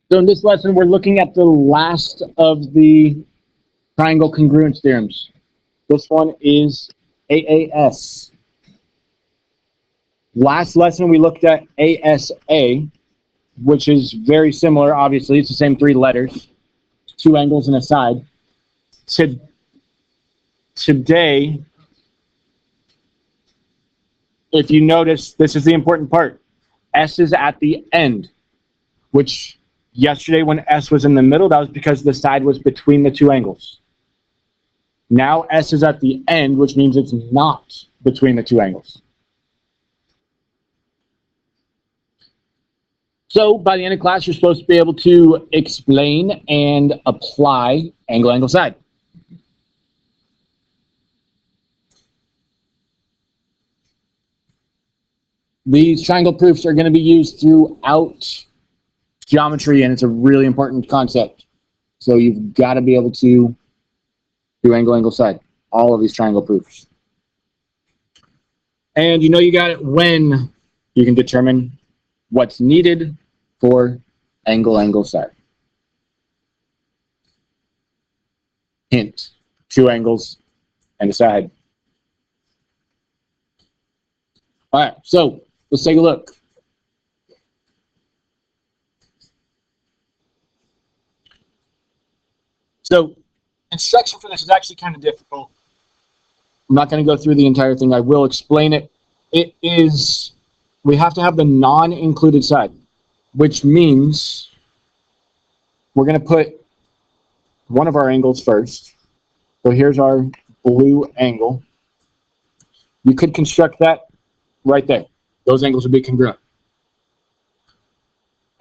So in this lesson, we're looking at the last of the triangle congruence theorems. This one is AAS. Last lesson, we looked at ASA, which is very similar. Obviously, it's the same three letters, two angles and a side. Today, if you notice, this is the important part. S is at the end, which yesterday when S was in the middle, that was because the side was between the two angles. Now S is at the end, which means it's not between the two angles. So by the end of class, you're supposed to be able to explain and apply angle, angle, side. These triangle proofs are going to be used throughout geometry, and it's a really important concept. So you've got to be able to do angle, angle, side, all of these triangle proofs. And you know you got it when you can determine what's needed for angle, angle, side. Hint, two angles and a side. All right, so let's take a look. So instruction for this is actually kind of difficult. I'm not going to go through the entire thing. I will explain it. It is, we have to have the non-included side, which means we're going to put one of our angles first. So here's our blue angle. You could construct that right there. Those angles would be congruent.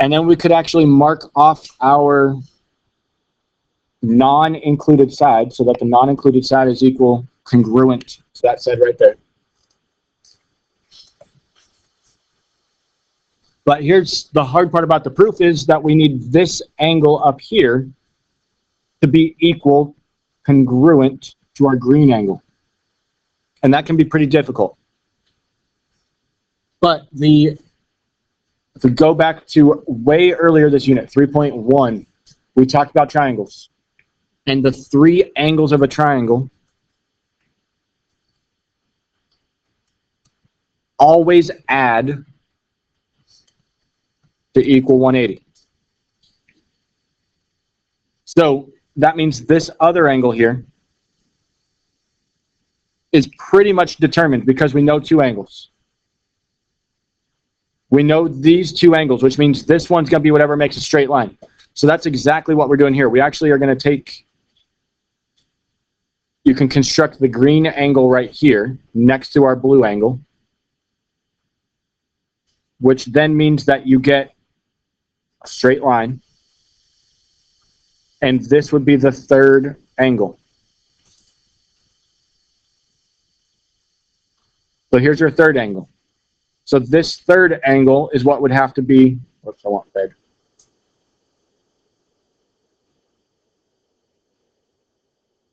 And then we could actually mark off our non-included side so that the non-included side is equal congruent to that side right there. But here's the hard part about the proof is that we need this angle up here to be equal, congruent to our green angle. And that can be pretty difficult. But if we go back to way earlier this unit, 3.1, we talked about triangles. And the three angles of a triangle always add to equal 180. So that means this other angle here is pretty much determined because we know two angles. We know these two angles, which means this one's going to be whatever makes a straight line. So that's exactly what we're doing here. We actually are going to take, you can construct the green angle right here next to our blue angle, which then means that you get a straight line. And this would be the third angle. So here's your third angle. So this third angle is what would have to be, whoops, I want big.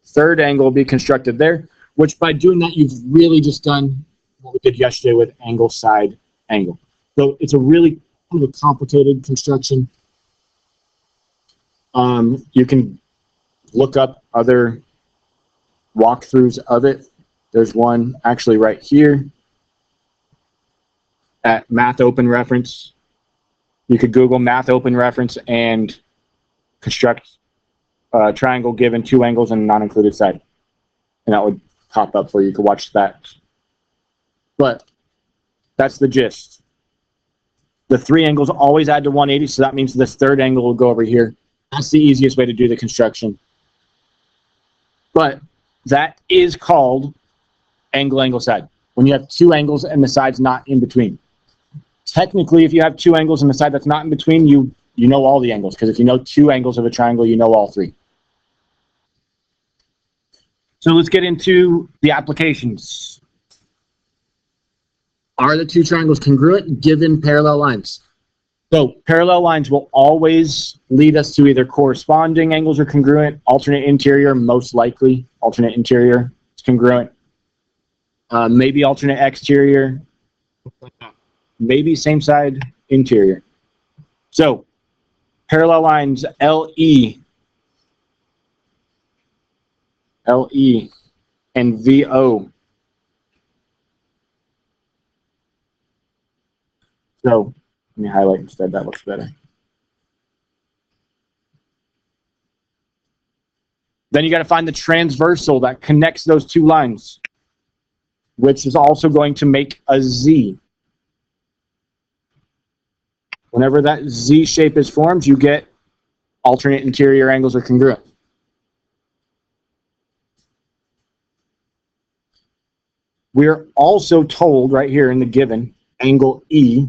Third angle will be constructed there, which by doing that, you've really just done what we did yesterday with angle, side, angle. So it's a really kind of a complicated construction. You can look up other walkthroughs of it. There's one actually right here at Math Open Reference. You could Google Math Open Reference and construct a triangle given two angles and a non-included side. And that would pop up for you. You could watch that. But that's the gist. The three angles always add to 180, so that means this third angle will go over here. That's the easiest way to do the construction. But that is called angle, angle, side. When you have two angles and the side's not in between. Technically, if you have two angles and the side that's not in between, you know all the angles. Because if you know two angles of a triangle, you know all three. So let's get into the applications. Are the two triangles congruent given parallel lines? So parallel lines will always lead us to either corresponding angles or congruent, alternate interior, most likely alternate interior is congruent, maybe alternate exterior, maybe same side interior. So Parallel lines LE, LE, and VO. So let me highlight instead. That looks better. Then you got to find the transversal that connects those two lines, which is also going to make a Z. Whenever that Z shape is formed, you get alternate interior angles are congruent. We're also told right here in the given, angle E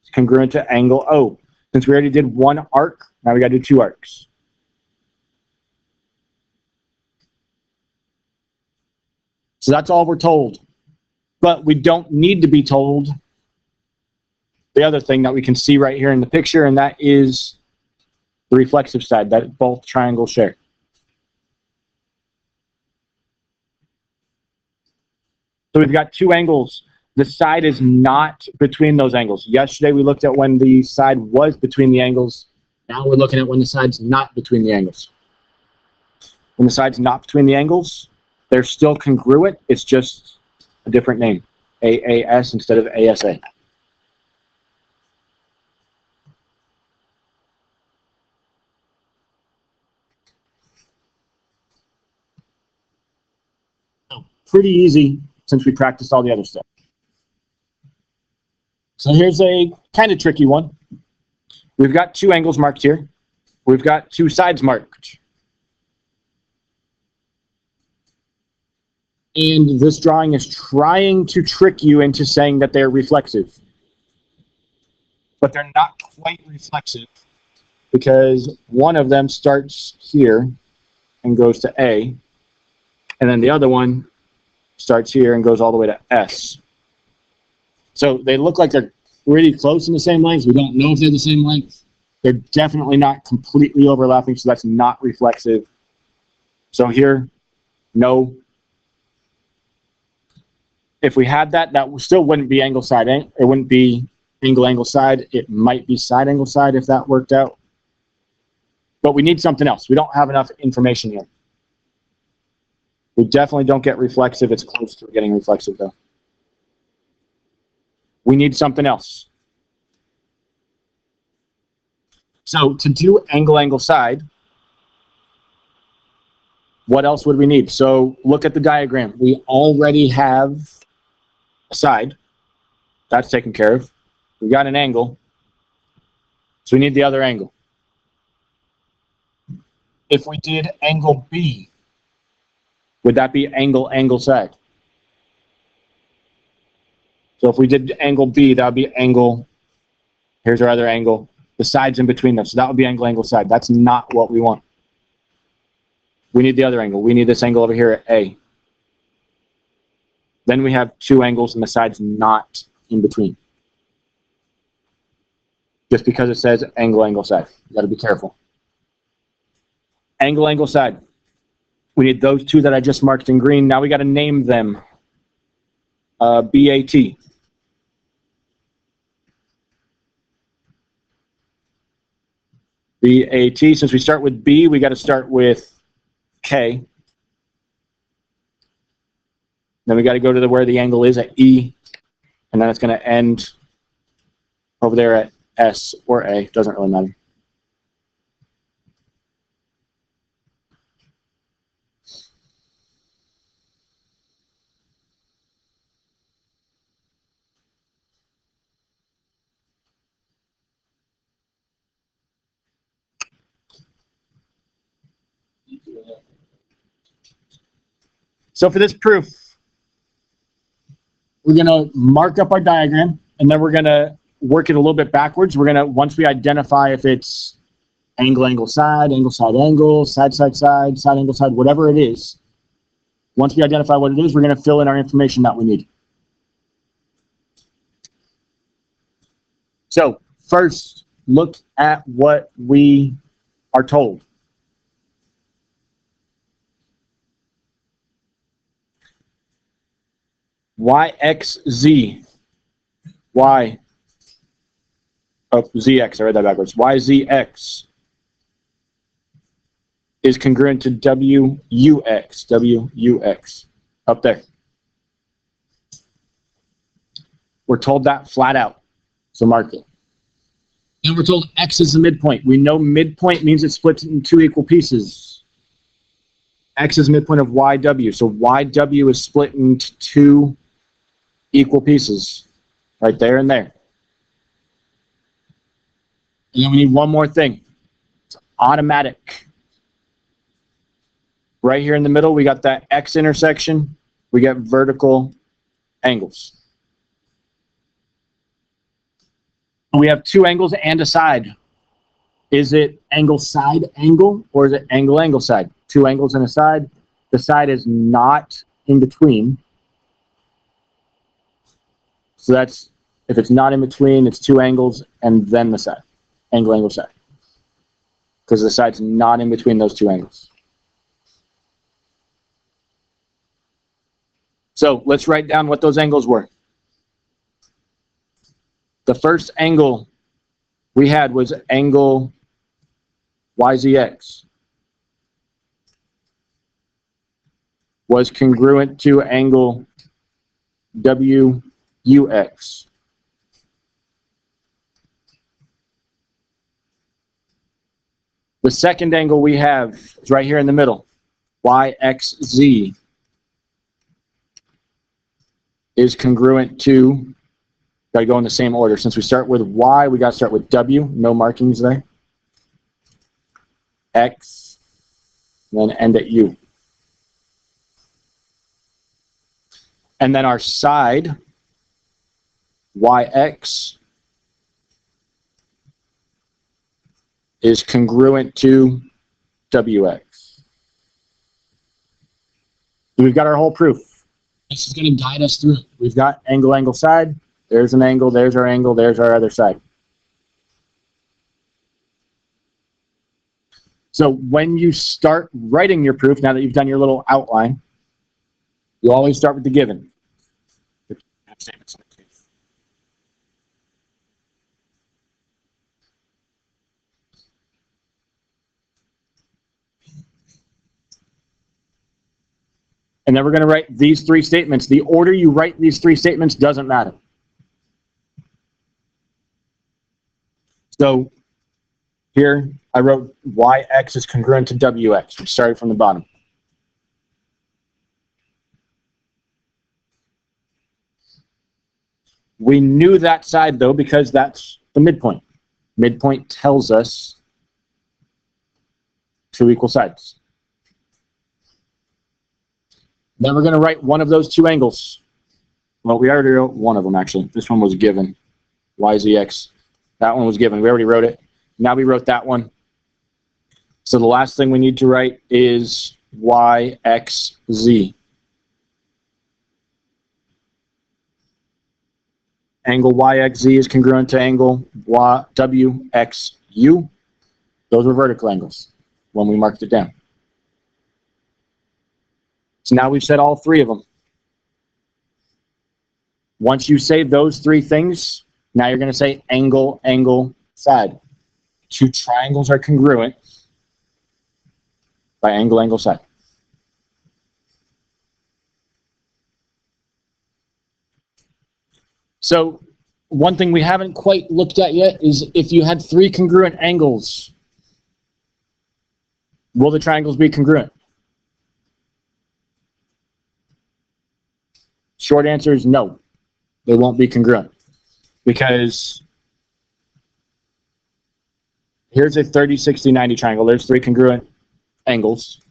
is congruent to angle O. Since we already did one arc, now we got to do two arcs. So that's all we're told. But we don't need to be told the other thing that we can see right here in the picture, and that is the reflexive side that both triangles share. So we've got two angles. The side is not between those angles. Yesterday we looked at when the side was between the angles. Now we're looking at when the side's not between the angles. When the side's not between the angles, they're still congruent. It's just a different name, AAS instead of ASA. So pretty easy since we practiced all the other stuff. So here's a kind of tricky one. We've got two angles marked here. We've got two sides marked. And this drawing is trying to trick you into saying that they're reflexive. But they're not quite reflexive because one of them starts here and goes to A, and then the other one starts here and goes all the way to S. So they look like they're pretty close in the same length. We don't know if they're the same length. They're definitely not completely overlapping, so that's not reflexive. So here, no. If we had that, that still wouldn't be angle side. It wouldn't be angle side. It might be side angle side if that worked out. But we need something else. We don't have enough information here. We definitely don't get reflexive. It's close to getting reflexive, though. We need something else. So to do angle side, what else would we need? So look at the diagram. We already have a side. That's taken care of. We got an angle. So we need the other angle. If we did angle B, would that be angle side? So if we did angle B, that would be angle. Here's our other angle. The side's in between them. So that would be angle side. That's not what we want. We need the other angle. We need this angle over here at A. Then we have two angles and the side's not in between. Just because it says angle side. You got to be careful. Angle side. We need those two that I just marked in green. Now we got to name them. BAT. BAT. Since we start with B, we got to start with K. Then we got to go to where the angle is at E, and then it's going to end over there at S or A. Doesn't really matter. So for this proof, we're going to mark up our diagram, and then we're going to work it a little bit backwards. We're going to, once we identify if it's angle side, side angle, side angle side, whatever it is, once we identify what it is, we're going to fill in our information that we need. So first, look at what we are told. YXZ, Y Oh, ZX, I read that backwards. YZX is congruent to WUX, up there. We're told that flat out, so mark it. And we're told X is the midpoint. We know midpoint means it splits in two equal pieces. X is midpoint of YW, so YW is split into two equal pieces, right there and there. And then we need one more thing. It's automatic. Right here in the middle, we got that X intersection. We get vertical angles. We have two angles and a side. Is it angle side angle or is it angle angle side? Two angles and a side. The side is not in between. So that's, if it's not in between, it's two angles and then the side. Angle angle side. Because the side's not in between those two angles. So let's write down what those angles were. The first angle we had was angle YZX. Was congruent to angle WUX. The second angle we have is right here in the middle. YXZ is congruent to, got to go in the same order. Since we start with Y, we got to start with W. No markings there. X, and then end at U. And then our side, YX, is congruent to WX. We've got our whole proof. This is going to guide us through. We've got angle, angle, side. There's an angle, there's our angle, there's our other side. So when you start writing your proof, now that you've done your little outline, you always start with the given. And then we're going to write these three statements. The order you write these three statements doesn't matter. So here I wrote YX is congruent to WX. We started from the bottom. We knew that side though because that's the midpoint. Midpoint tells us two equal sides. Then we're going to write one of those two angles. Well, we already wrote one of them actually. This one was given. YZX. That one was given. We already wrote it. Now we wrote that one. So the last thing we need to write is YXZ. Angle YXZ is congruent to angle WXU. Those were vertical angles when we marked it down. So now we've said all three of them. Once you say those three things, now you're going to say angle, angle, side. Two triangles are congruent by angle, angle, side. So one thing we haven't quite looked at yet is if you had three congruent angles, will the triangles be congruent? Short answer is no, they won't be congruent because here's a 30, 60, 90 triangle. There's three congruent angles,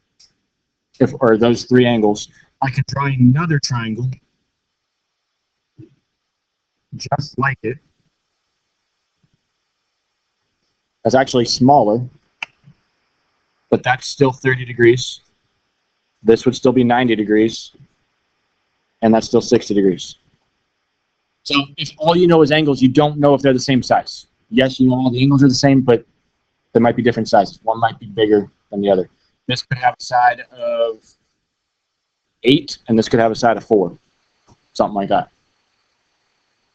or those three angles. I could draw another triangle just like it. That's actually smaller, but that's still 30 degrees. This would still be 90 degrees. And that's still 60 degrees. So if all you know is angles, you don't know if they're the same size. Yes, you know all the angles are the same, but there might be different sizes. One might be bigger than the other. This could have a side of 8, and this could have a side of 4. Something like that.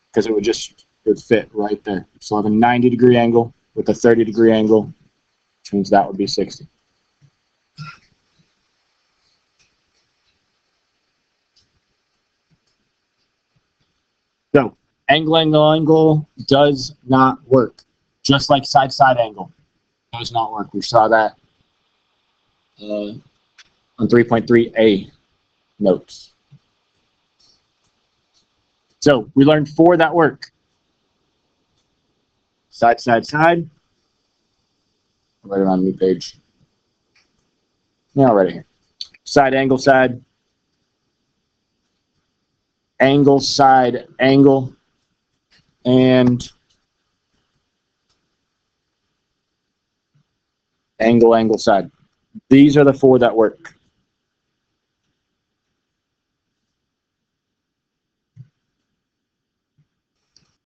Because it would just it would fit right there. So I have a 90-degree angle with a 30-degree angle, which means that would be 60. So angle, angle, angle does not work. Just like side, side angle does not work. We saw that on 3.3a notes. So we learned 4 that work. Side, side, side. Right around the new page. Now right here. Side, angle, side. Angle, side, angle. And angle, angle, side. These are the 4 that work.